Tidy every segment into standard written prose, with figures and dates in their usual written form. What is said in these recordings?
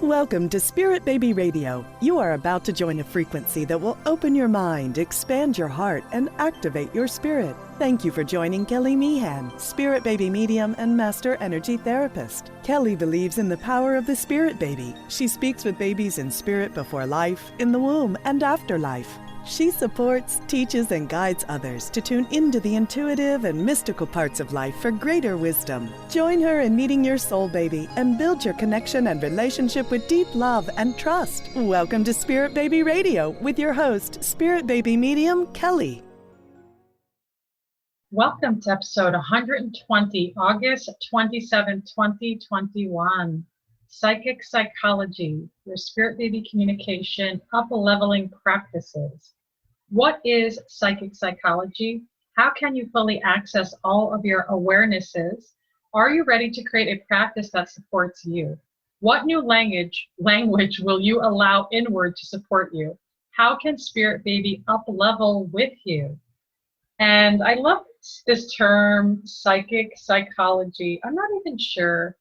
Welcome to Spirit Baby Radio. You are about to join a frequency that will open your mind, expand your heart, and activate your spirit. Thank you for joining Kelly Meehan, Spirit Baby Medium and Master Energy Therapist. Kelly believes in the power of the Spirit Baby. She speaks with babies in spirit before life, in the womb, and after life. She supports, teaches, and guides others to tune into the intuitive and mystical parts of life for greater wisdom. Join her in meeting your soul baby and build your connection and relationship with deep love and trust. Welcome to Spirit Baby Radio with your host, Spirit Baby Medium, Kelly. Welcome to episode 120, August 27, 2021. Psychic Psychology, your Spirit Baby communication up-leveling practices. What is psychic psychology? How can you fully access all of your awarenesses? Are you ready to create a practice that supports you? What new language will you allow inward to support you? How can Spirit Baby up-level with you? And I love this term, psychic psychology. I'm not even sure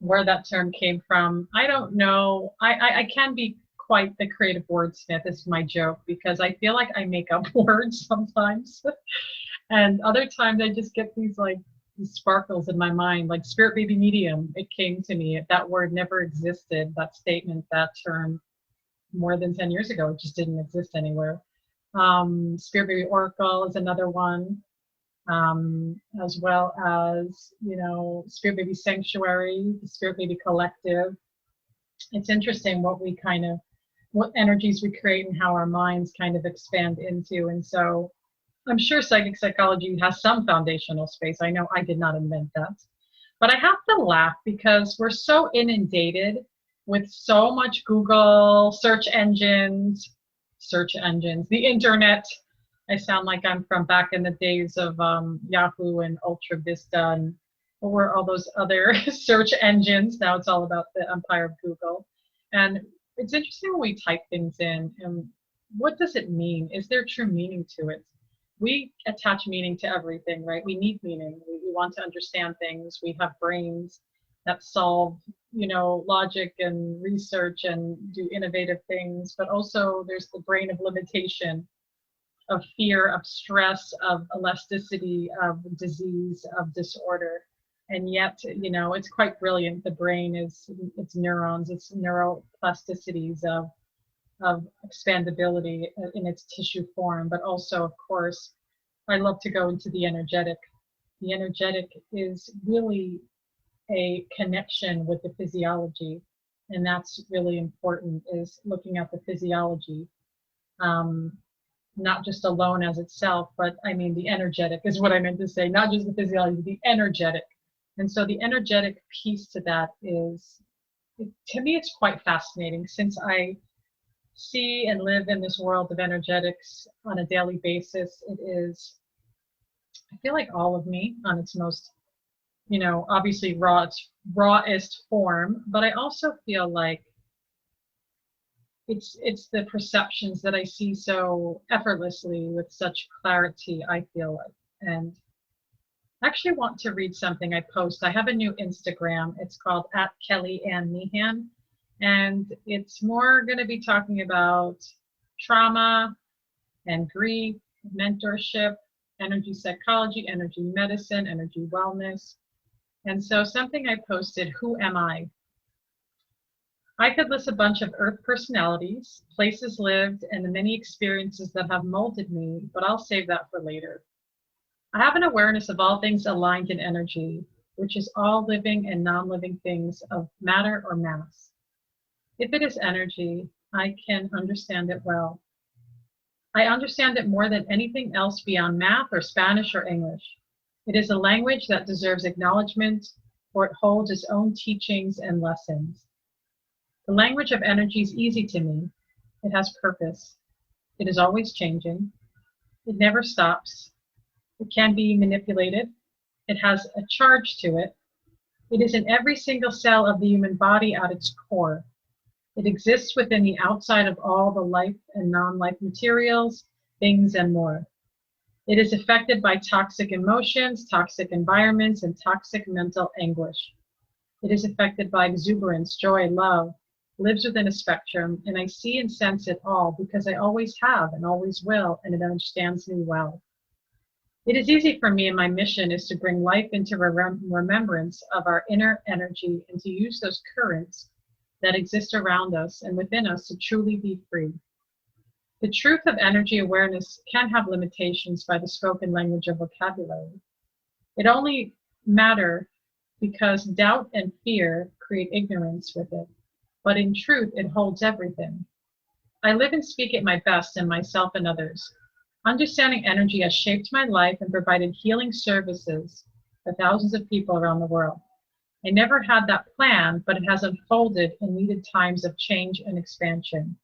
where that term came from. I don't know. I can be quite the creative wordsmith, is my joke, because I feel like I make up words sometimes. And other times I just get these sparkles in my mind, like Spirit Baby Medium. It came to me. That word never existed, that statement, that term, more than 10 years ago. It just didn't exist anywhere. Spirit Baby Oracle is another one. As well as, Spirit Baby Sanctuary, the Spirit Baby Collective. It's interesting what energies we create and how our minds kind of expand into. And so I'm sure psychic psychology has some foundational space. I know I did not invent that. But I have to laugh because we're so inundated with so much Google, search engines, the internet. I sound like I'm from back in the days of Yahoo and Ultra Vista and what were all those other search engines. Now it's all about the empire of Google. And it's interesting when we type things in, and what does it mean? Is there true meaning to it? We attach meaning to everything, right? We need meaning. We want to understand things. We have brains that solve, logic and research and do innovative things, but also there's the brain of limitation, of fear, of stress, of elasticity, of disease, of disorder. And yet, it's quite brilliant. The brain it's neurons, it's neuroplasticities of expandability in its tissue form. But also, of course, I love to go into the energetic. The energetic is really a connection with the physiology. And that's really important, is looking at the physiology. Not just alone as itself, but I mean the energetic is what I meant to say, not just the physiology, the energetic. And so the energetic piece to that is, to me, it's quite fascinating, since I see and live in this world of energetics on a daily basis. It is, I feel like all of me on its most, obviously rawest form, but I also feel like it's the perceptions that I see so effortlessly with such clarity, I feel like. And I actually want to read something I post. I have a new Instagram. It's called @KellyAnnMeehan. And it's more going to be talking about trauma and grief, mentorship, energy psychology, energy medicine, energy wellness. And so something I posted, who am I? I could list a bunch of Earth personalities, places lived, and the many experiences that have molded me, but I'll save that for later. I have an awareness of all things aligned in energy, which is all living and non-living things of matter or mass. If it is energy, I can understand it well. I understand it more than anything else beyond math or Spanish or English. It is a language that deserves acknowledgement, for it holds its own teachings and lessons. The language of energy is easy to me. It has purpose. It is always changing. It never stops. It can be manipulated. It has a charge to it. It is in every single cell of the human body at its core. It exists within the outside of all the life and non-life materials, things, and more. It is affected by toxic emotions, toxic environments, and toxic mental anguish. It is affected by exuberance, joy, love, lives within a spectrum, and I see and sense it all because I always have and always will, and it understands me well. It is easy for me, and my mission is to bring life into remembrance of our inner energy and to use those currents that exist around us and within us to truly be free. The truth of energy awareness can have limitations by the spoken language of vocabulary. It only matters because doubt and fear create ignorance with it, but in truth, it holds everything. I live and speak at my best in myself and others. Understanding energy has shaped my life and provided healing services for thousands of people around the world. I never had that plan, but it has unfolded in needed times of change and expansion.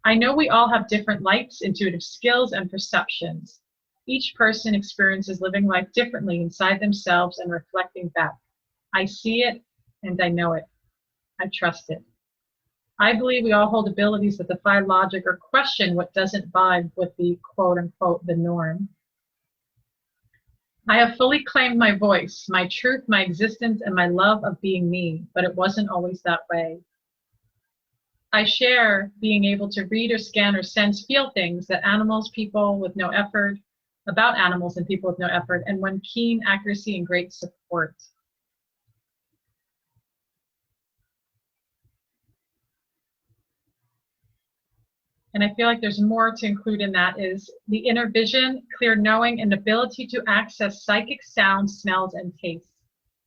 I know we all have different lights, intuitive skills, and perceptions. Each person experiences living life differently inside themselves and reflecting back. I see it and I know it. I trust it. I believe we all hold abilities that defy logic or question what doesn't vibe with the quote unquote the norm. I have fully claimed my voice, my truth, my existence, and my love of being me, but it wasn't always that way. I share being able to read or scan or sense, feel things that animals, people with no effort, about animals and people with no effort, and one keen accuracy and great support. And I feel like there's more to include in that is the inner vision, clear knowing, and ability to access psychic sounds, smells, and tastes.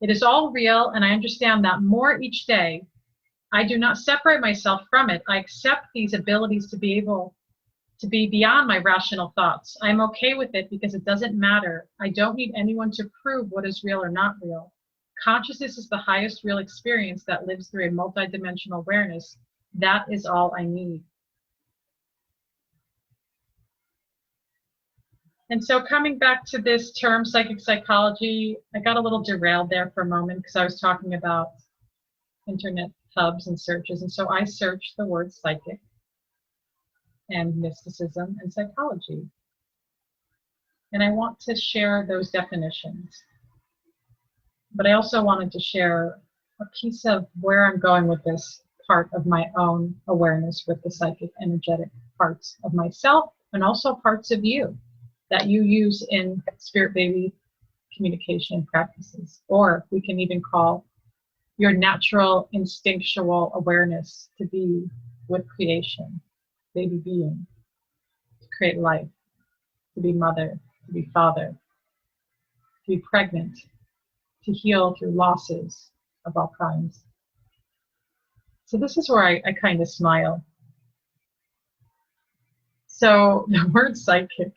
It is all real, and I understand that more each day. I do not separate myself from it. I accept these abilities to be able to be beyond my rational thoughts. I'm okay with it because it doesn't matter. I don't need anyone to prove what is real or not real. Consciousness is the highest real experience that lives through a multidimensional awareness. That is all I need. And so coming back to this term, psychic psychology, I got a little derailed there for a moment because I was talking about internet hubs and searches. And so I searched the word psychic and mysticism and psychology. And I want to share those definitions. But I also wanted to share a piece of where I'm going with this part of my own awareness with the psychic energetic parts of myself and also parts of you that you use in spirit baby communication practices, or we can even call your natural instinctual awareness to be with creation, baby being, to create life, to be mother, to be father, to be pregnant, to heal through losses of all kinds. So this is where I kind of smile. So the word psychic,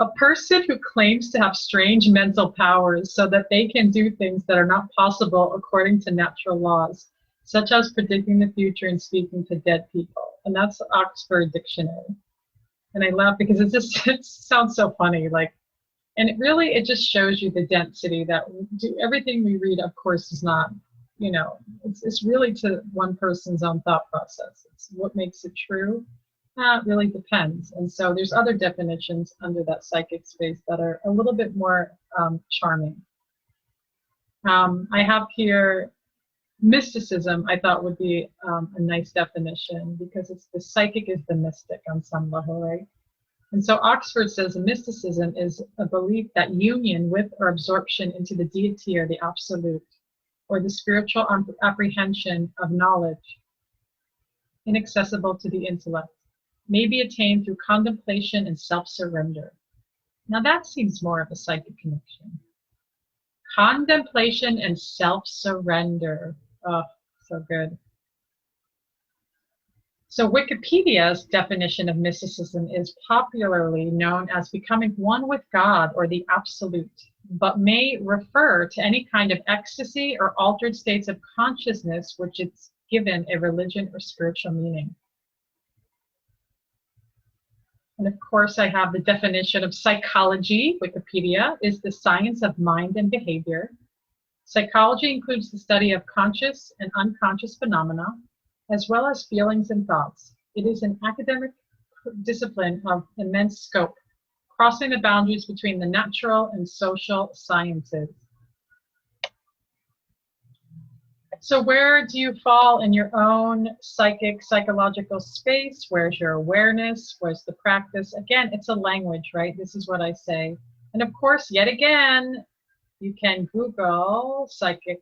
a person who claims to have strange mental powers so that they can do things that are not possible according to natural laws, such as predicting the future and speaking to dead people. And that's the Oxford Dictionary. And I laugh because it sounds so funny. And it just shows you the density that everything we read, of course, is not, it's really to one person's own thought process. It's what makes it true. It really depends. And so there's other definitions under that psychic space that are a little bit more charming. I have here mysticism. I thought would be a nice definition because it's the psychic is the mystic on some level, right? And so Oxford says mysticism is a belief that union with or absorption into the deity or the absolute, or the spiritual apprehension of knowledge inaccessible to the intellect, may be attained through contemplation and self-surrender. Now that seems more of a psychic connection. Contemplation and self-surrender. Oh, so good. So Wikipedia's definition of mysticism is popularly known as becoming one with God or the absolute, but may refer to any kind of ecstasy or altered states of consciousness which it's given a religion or spiritual meaning. And of course, I have the definition of psychology. Wikipedia is the science of mind and behavior. Psychology includes the study of conscious and unconscious phenomena, as well as feelings and thoughts. It is an academic discipline of immense scope, crossing the boundaries between the natural and social sciences. So where do you fall in your own psychological space? Where's your awareness? Where's the practice? Again, it's a language, right? This is what I say. And of course, yet again, you can Google psychic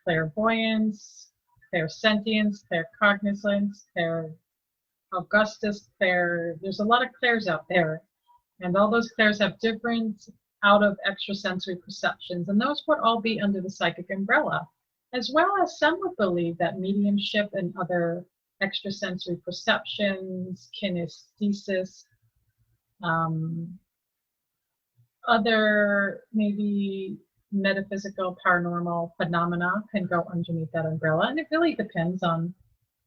clairvoyance, clairsentience, claircognizance, Augustus, there's a lot of clairs out there. And all those clairs have different out of extrasensory perceptions. And those would all be under the psychic umbrella. As well as some would believe that mediumship and other extrasensory perceptions, kinesthesis, other maybe metaphysical paranormal phenomena can go underneath that umbrella. And it really depends on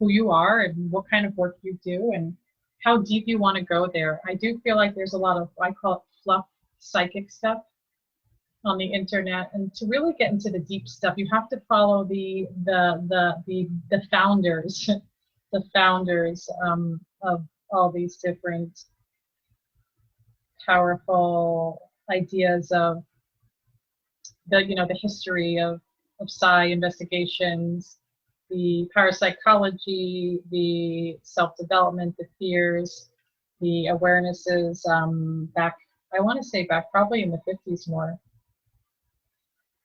who you are and what kind of work you do and how deep you want to go there. I do feel like there's a lot of, I call it fluff psychic stuff on the internet, and to really get into the deep stuff, you have to follow the founders, the founders of all these different powerful ideas of the history of psi investigations, the parapsychology, the self-development, the fears, the awarenesses back, I want to say back probably in the 50s more.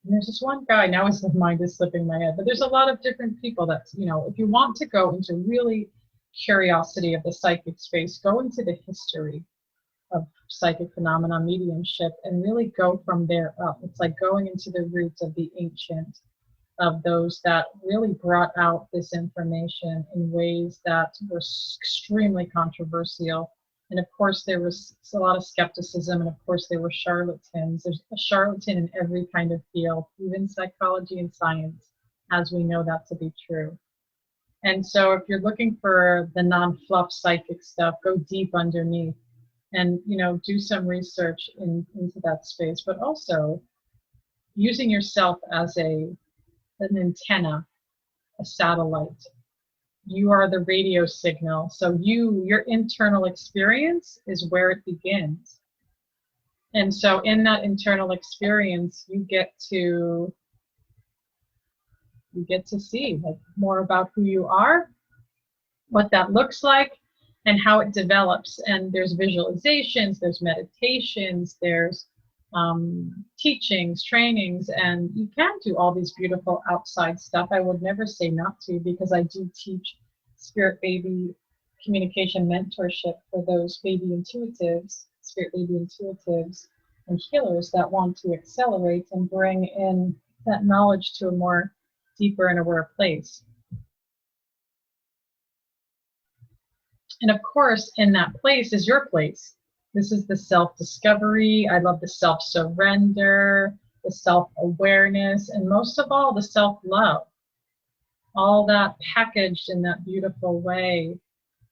And there's this one guy, now his mind is slipping my head, but there's a lot of different people that, if you want to go into really curiosity of the psychic space, go into the history of psychic phenomena, mediumship, and really go from there up. It's like going into the roots of the ancient, of those that really brought out this information in ways that were extremely controversial. And of course, there was a lot of skepticism, and of course, there were charlatans. There's a charlatan in every kind of field, even psychology and science, as we know that to be true. And so if you're looking for the non-fluff psychic stuff, go deep underneath and, do some research into that space, but also using yourself as an antenna, a satellite. You are the radio signal. So your internal experience is where it begins. And so in that internal experience, you get to see more about who you are, what that looks like, and how it develops. And there's visualizations, there's meditations, there's teachings, trainings, and you can do all these beautiful outside stuff. I would never say not to, because I do teach spirit baby communication mentorship for those baby intuitives, spirit baby intuitives and healers that want to accelerate and bring in that knowledge to a more deeper and aware place. And of course, in that place is your place. This is the self-discovery. I love the self-surrender, the self-awareness, and most of all, the self-love. All that packaged in that beautiful way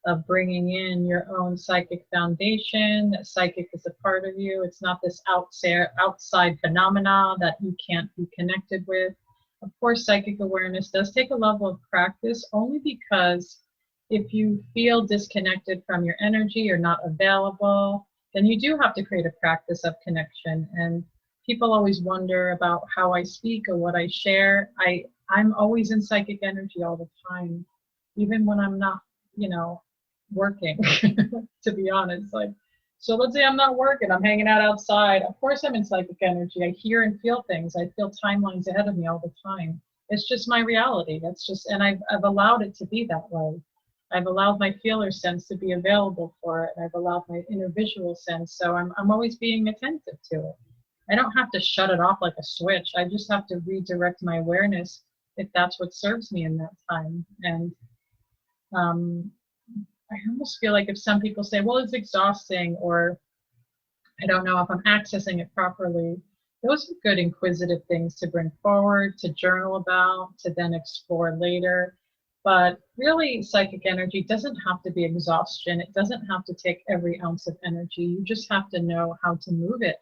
of bringing in your own psychic foundation. That psychic is a part of you. It's not this outside phenomena that you can't be connected with. Of course, psychic awareness does take a level of practice, only because if you feel disconnected from your energy or not available, then you do have to create a practice of connection. And people always wonder about how I speak or what I share. I'm always in psychic energy all the time, even when I'm not, working, to be honest. So let's say I'm not working, I'm hanging out outside. Of course I'm in psychic energy. I hear and feel things. I feel timelines ahead of me all the time. It's just my reality. And I've allowed it to be that way. I've allowed my feeler sense to be available for it. I've allowed my inner visual sense. So I'm always being attentive to it. I don't have to shut it off like a switch. I just have to redirect my awareness if that's what serves me in that time. And I almost feel like if some people say, well, it's exhausting, or I don't know if I'm accessing it properly, those are good inquisitive things to bring forward, to journal about, to then explore later. But really, psychic energy doesn't have to be exhaustion. It doesn't have to take every ounce of energy. You just have to know how to move it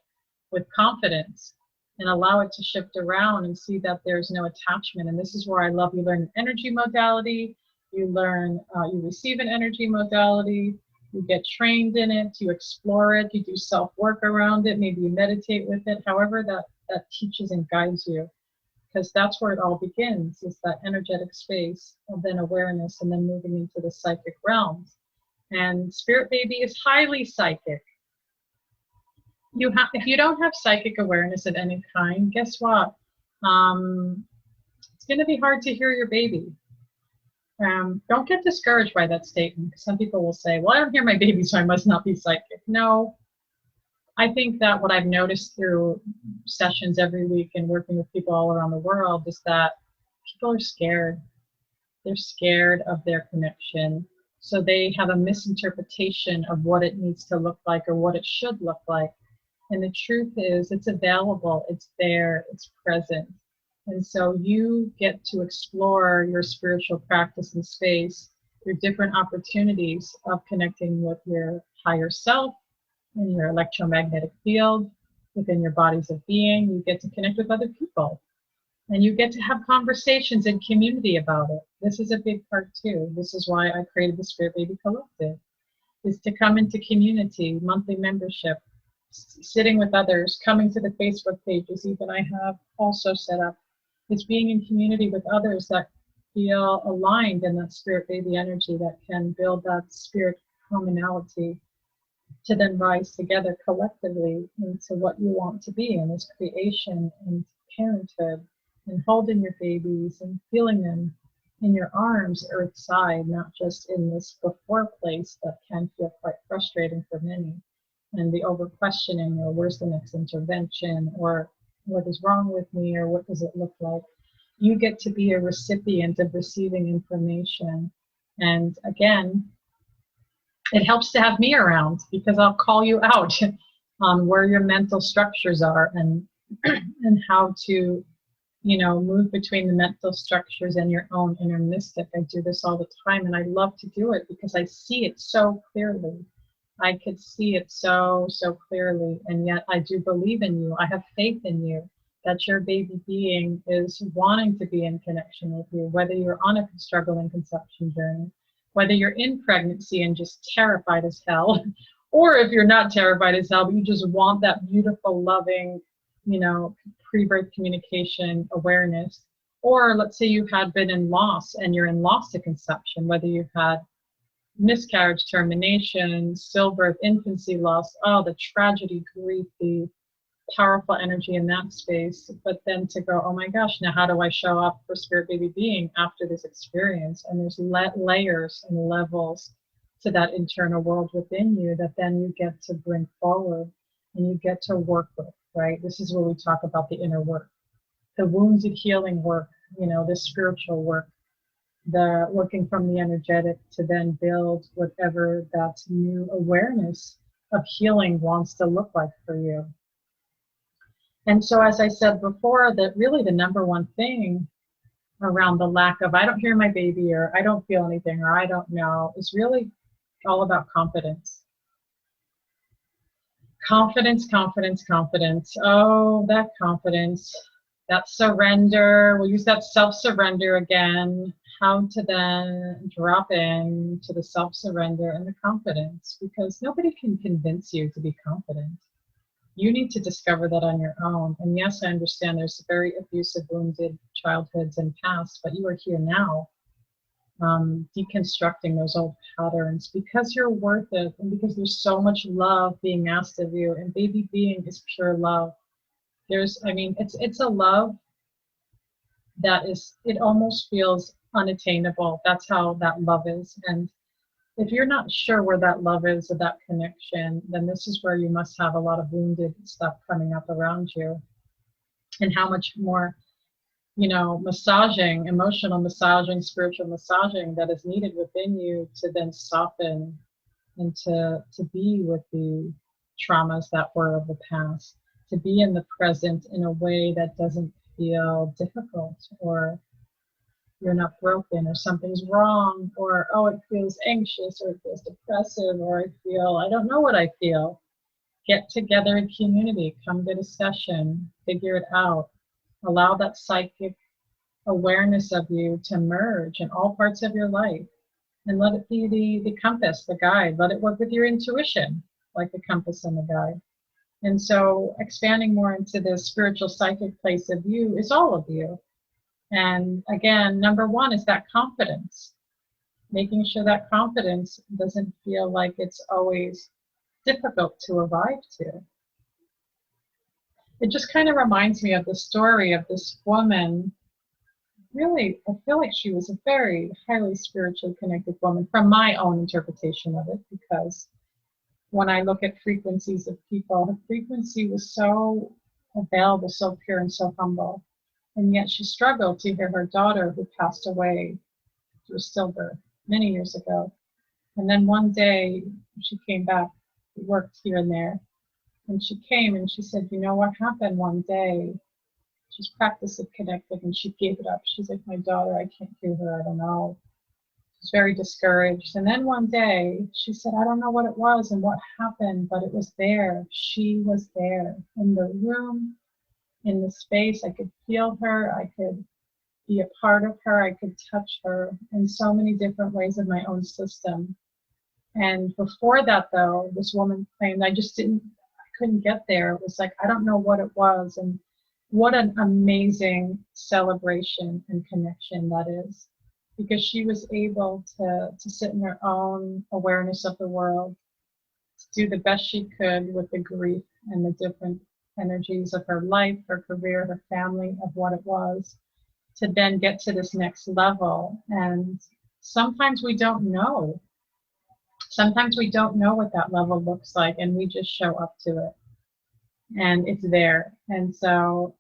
with confidence and allow it to shift around and see that there's no attachment. And this is where I love, you learn an energy modality, you learn, you receive an energy modality, you get trained in it, you explore it, you do self-work around it, maybe you meditate with it, however that teaches and guides you. because that's where it all begins, is that energetic space of then awareness and then moving into the psychic realms. And Spirit Baby is highly psychic. If you don't have psychic awareness of any kind, guess what? It's going to be hard to hear your baby. Don't get discouraged by that statement. Some people will say, well, I don't hear my baby, so I must not be psychic. No, I think that what I've noticed through sessions every week and working with people all around the world is that people are scared. They're scared of their connection. So they have a misinterpretation of what it needs to look like or what it should look like. And the truth is, it's available, it's there, it's present. And so you get to explore your spiritual practice and space through different opportunities of connecting with your higher self in your electromagnetic field, within your bodies of being. You get to connect with other people. And you get to have conversations in community about it. This is a big part too. This is why I created the Spirit Baby Collective, is to come into community, monthly membership, sitting with others, coming to the Facebook pages, even I have also set up. It's being in community with others that feel aligned in that Spirit Baby energy, that can build that spirit commonality to then rise together collectively into what you want to be in this creation and parenthood, and holding your babies and feeling them in your arms earthside, not just in this before place that can feel quite frustrating for many. And the over questioning, or where's the next intervention, or what is wrong with me, or what does it look like? You get to be a recipient of receiving information. And again, it helps to have me around, because I'll call you out on where your mental structures are and how to, move between the mental structures and your own inner mystic. I do this all the time, and I love to do it because I see it so clearly. I could see it so clearly, and yet I do believe in you. I have faith in you, that your baby being is wanting to be in connection with you, whether you're on a struggling conception journey, whether you're in pregnancy and just terrified as hell, or if you're not terrified as hell, but you just want that beautiful, loving, pre-birth communication awareness. Or let's say you had been in loss and you're in loss to conception, whether you've had miscarriage, termination, stillbirth, infancy loss, the tragedy, grief, the powerful energy in that space. But then to go, oh my gosh, now how do I show up for Spirit Baby being after this experience? And there's layers and levels to that internal world within you that then you get to bring forward and you get to work with, right? This is where we talk about the inner work, the wounded healing work, the spiritual work, the working from the energetic to then build whatever that new awareness of healing wants to look like for you. And so, as I said before, that really the number one thing around the lack of, I don't hear my baby, or I don't feel anything, or I don't know, is really all about confidence. Confidence. Oh, that confidence, that surrender. We'll use that self-surrender again. How to then drop in to the self-surrender and the confidence, because nobody can convince you to be confident. You need to discover that on your own. And yes, I understand there's very abusive, wounded childhoods and past, but you are here now, deconstructing those old patterns, because you're worth it, and because there's so much love being asked of you, and baby being is pure love. It's a love that is, it almost feels unattainable. That's how that love is. And if you're not sure where that love is, or that connection, then this is where you must have a lot of wounded stuff coming up around you. And how much more, massaging, emotional massaging, spiritual massaging that is needed within you to then soften and to be with the traumas that were of the past, to be in the present in a way that doesn't feel difficult, or you're not broken, or something's wrong, or it feels anxious, or it feels depressive, or I don't know what I feel. Get together in community, come get a session, figure it out. Allow that psychic awareness of you to merge in all parts of your life, and let it be the compass, the guide. Let it work with your intuition, like the compass and the guide. And so expanding more into the spiritual psychic place of you is all of you. And again, number one is that confidence, making sure that confidence doesn't feel like it's always difficult to arrive to. It just kind of reminds me of the story of this woman. Really, I feel like she was a very highly spiritually connected woman from my own interpretation of it, because when I look at frequencies of people, her frequency was so available, so pure and so humble. And yet she struggled to hear her daughter, who passed away through stillbirth many years ago. And then one day she came back, worked here and there, and she came and she said, you know what happened one day? She's practiced it connected and she gave it up. She's like, my daughter, I can't hear her, I don't know. She's very discouraged. And then one day she said, I don't know what it was and what happened, but it was there. She was there in the room, in the space. I could feel her. I could be a part of her. I could touch her in so many different ways in my own system. And before that, though, this woman claimed I couldn't get there. It was like, I don't know what it was. And what an amazing celebration and connection that is, because she was able to sit in her own awareness of the world, to do the best she could with the grief and the different energies of her life, her career, her family, of what it was, to then get to this next level. And sometimes we don't know. Sometimes we don't know what that level looks like, and we just show up to it. And it's there. And so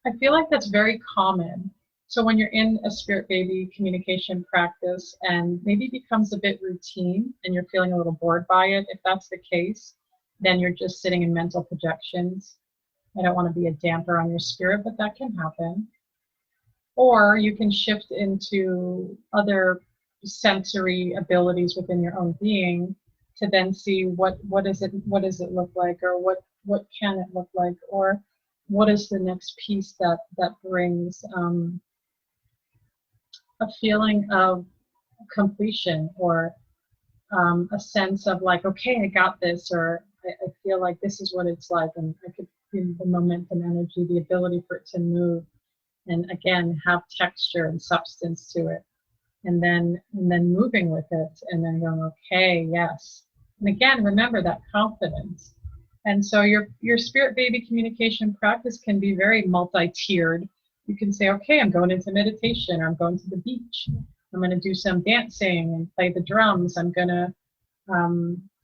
I feel like that's very common. So when you're in a spirit baby communication practice and maybe it becomes a bit routine and you're feeling a little bored by it, if that's the case, then you're just sitting in mental projections. I don't want to be a damper on your spirit, but that can happen. Or you can shift into other sensory abilities within your own being to then see what does it look like, or what can it look like, or what is the next piece that brings a feeling of completion, or a sense of like, okay, I got this, or I feel like this is what it's like, and I could feel the momentum, energy, the ability for it to move, and again have texture and substance to it, and then moving with it, and then going, okay, yes. And again, remember that confidence. And so your spirit baby communication practice can be very multi-tiered. You can say, okay, I'm going into meditation, or I'm going to the beach. I'm going to do some dancing and play the drums. I'm going to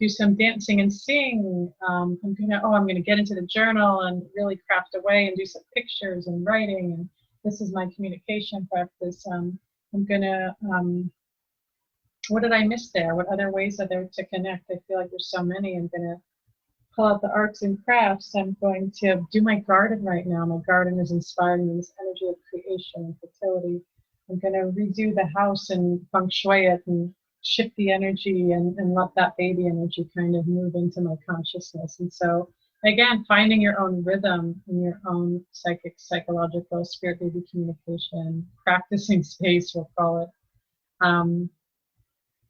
do some dancing and sing. I'm going to get into the journal and really craft away and do some pictures and writing. And this is my communication practice. I'm going to, what did I miss there? What other ways are there to connect? I feel like there's so many. I'm going to pull out the arts and crafts. I'm going to do my garden right now. My garden is inspiring me, this energy of creation and fertility. I'm going to redo the house and feng shui it and shift the energy and let that baby energy kind of move into my consciousness. And so, again, finding your own rhythm in your own psychic, psychological, spirit baby communication, practicing space, we'll call it.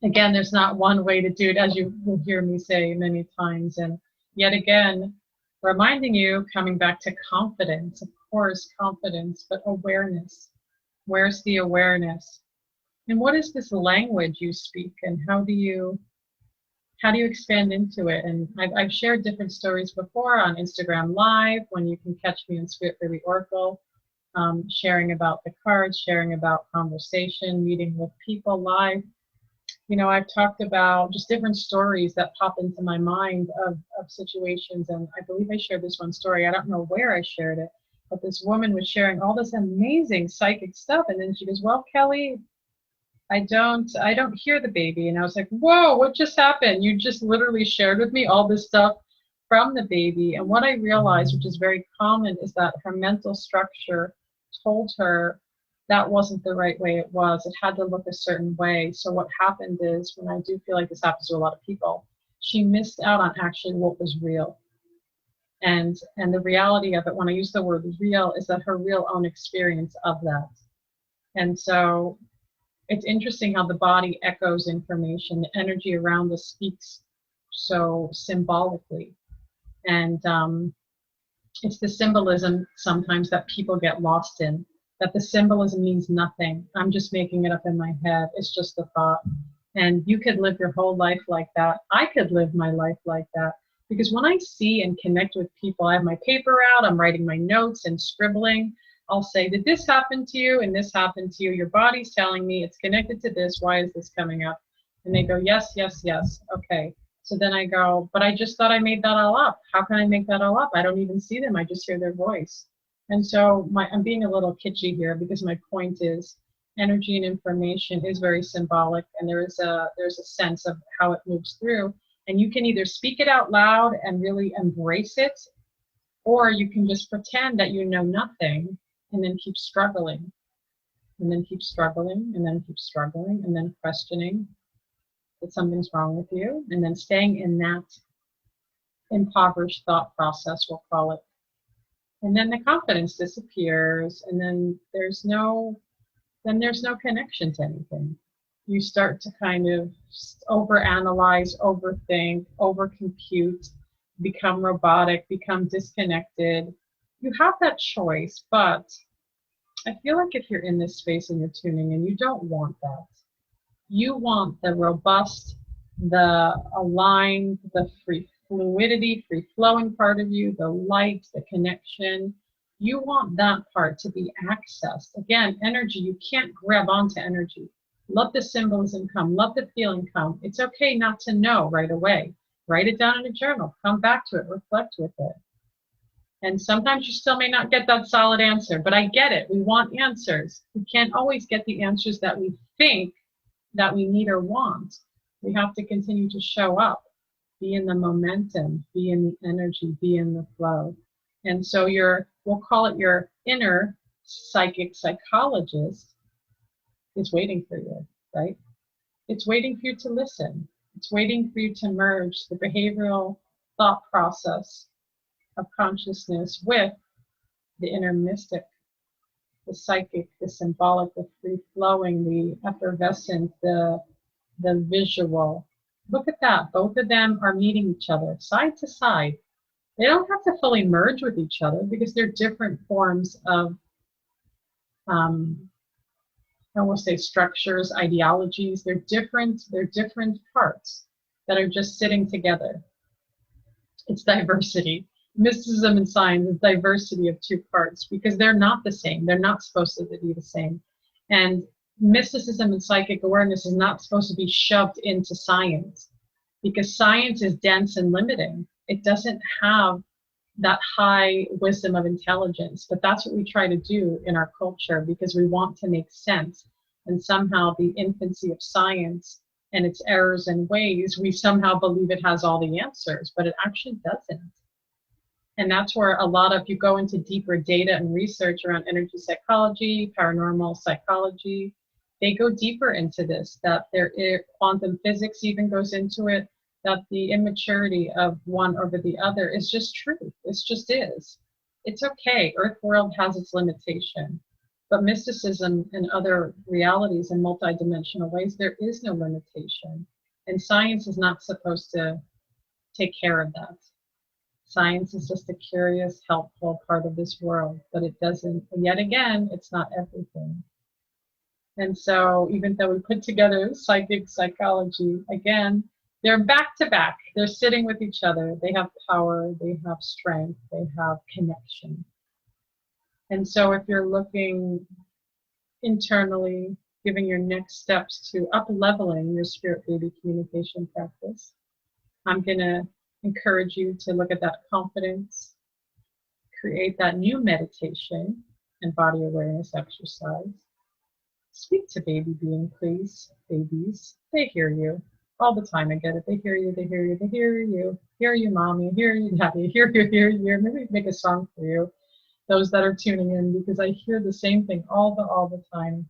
Again, there's not one way to do it, as you will hear me say many times. And yet again, reminding you, coming back to confidence, of course, confidence, but awareness. Where's the awareness? And what is this language you speak, and how do you expand into it? And I've shared different stories before on Instagram Live, when you can catch me in Spirit Baby Oracle, sharing about the cards, sharing about conversation, meeting with people live. You know, I've talked about just different stories that pop into my mind of situations. And I believe I shared this one story. I don't know where I shared it, but this woman was sharing all this amazing psychic stuff. And then she goes, well, Kelly, I don't hear the baby. And I was like, whoa, what just happened? You just literally shared with me all this stuff from the baby. And what I realized, which is very common, is that her mental structure told her that wasn't the right way it was. It had to look a certain way. So what happened is, when I do feel like this happens to a lot of people, she missed out on actually what was real. And the reality of it, when I use the word real, is that her real own experience of that. And so it's interesting how the body echoes information. The energy around us speaks so symbolically. And it's the symbolism sometimes that people get lost in, that the symbolism means nothing. I'm just making it up in my head. It's just a thought. And you could live your whole life like that. I could live my life like that. Because when I see and connect with people, I have my paper out, I'm writing my notes and scribbling. I'll say, did this happen to you? And this happened to you. Your body's telling me it's connected to this. Why is this coming up? And they go, yes, yes, yes. Okay. So then I go, but I just thought I made that all up. How can I make that all up? I don't even see them. I just hear their voice. And so I'm being a little kitschy here because my point is energy and information is very symbolic, and there's a sense of how it moves through. And you can either speak it out loud and really embrace it, or you can just pretend that you know nothing and then keep struggling, and then keep struggling, and then keep struggling, and then questioning that something's wrong with you, and then staying in that impoverished thought process, we'll call it. And then the confidence disappears, and then there's no connection to anything. You start to kind of overanalyze, overthink, overcompute, become robotic, become disconnected. You have that choice, but I feel like if you're in this space and you're tuning in, you don't want that. You want the robust, the aligned, the free fluidity, free flowing part of you, the light, the connection. You want that part to be accessed. Again, energy, you can't grab onto energy. Let the symbolism come, let the feeling come. It's okay not to know right away. Write it down in a journal, come back to it, reflect with it. And sometimes you still may not get that solid answer, but I get it. We want answers. We can't always get the answers that we think that we need or want. We have to continue to show up, be in the momentum, be in the energy, be in the flow. And so we'll call it your inner psychic psychologist is waiting for you, right? It's waiting for you to listen. It's waiting for you to merge the behavioral thought process of consciousness with the inner mystic, the psychic, the symbolic, the free-flowing, the effervescent, the visual. Look at that. Both of them are meeting each other side to side. They don't have to fully merge with each other because they're different forms of, I won't say structures, ideologies. They're different parts that are just sitting together. It's diversity. Mysticism and science is diversity of two parts because they're not the same. They're not supposed to be the same. And mysticism and psychic awareness is not supposed to be shoved into science because science is dense and limiting. It doesn't have that high wisdom of intelligence, but that's what we try to do in our culture because we want to make sense. And somehow the infancy of science and its errors and ways, we somehow believe it has all the answers, but it actually doesn't. And that's where a lot of, you go into deeper data and research around energy psychology, paranormal psychology, they go deeper into this, that quantum physics even goes into it, that the immaturity of one over the other is just truth. It just is. It's okay. Earth world has its limitation. But mysticism and other realities in multidimensional ways, there is no limitation. And science is not supposed to take care of that. Science is just a curious, helpful part of this world, but it doesn't, yet again, it's not everything. And so even though we put together psychic psychology, again, they're back to back. They're sitting with each other. They have power, they have strength, they have connection. And so if you're looking internally, giving your next steps to up-leveling your spirit baby communication practice, I'm going to encourage you to look at that confidence, create that new meditation and body awareness exercise. Speak to baby being, please. Babies, they hear you all the time. I get it. They hear you, they hear you, they hear you. Hear you, mommy. Hear you, daddy. Hear you, hear you. Maybe make a song for you, those that are tuning in, because I hear the same thing all the time.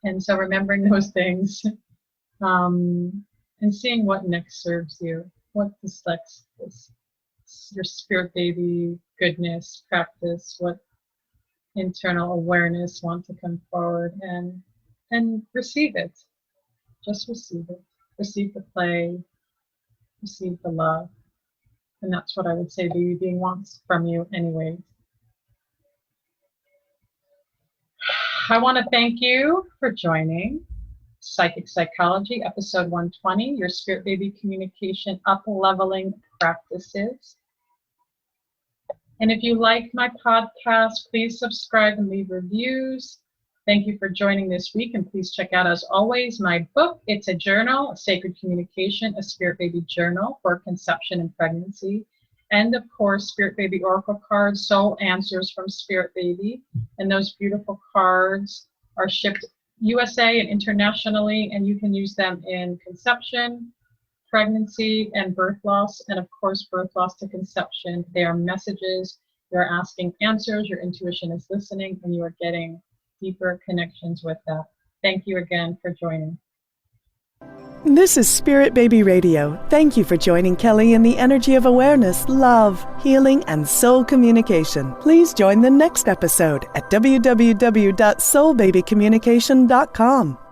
And so remembering those things and seeing what next serves you, what this your spirit baby goodness practice, what internal awareness want to come forward and receive it. Just receive it. Receive the play, receive the love, And that's what I would say baby being wants from you anyway. I want to thank you for joining Psychic Psychology, episode 120, your Spirit Baby Communication Up-Leveling Practices. And if you like my podcast, please subscribe and leave reviews. Thank you for joining this week, and please check out, as always, my book. It's a journal, a Sacred Communication, a Spirit Baby Journal for conception and pregnancy. And of course, Spirit Baby Oracle cards, Soul Answers from Spirit Baby. And those beautiful cards are shipped USA and internationally, and you can use them in conception, pregnancy, and birth loss. And of course, birth loss to conception. They are messages. You're asking answers. Your intuition is listening, and you are getting deeper connections with that. Thank you again for joining. This is Spirit Baby Radio. Thank you for joining Kelly in the energy of awareness, love, healing, and soul communication. Please join the next episode at www.soulbabycommunication.com.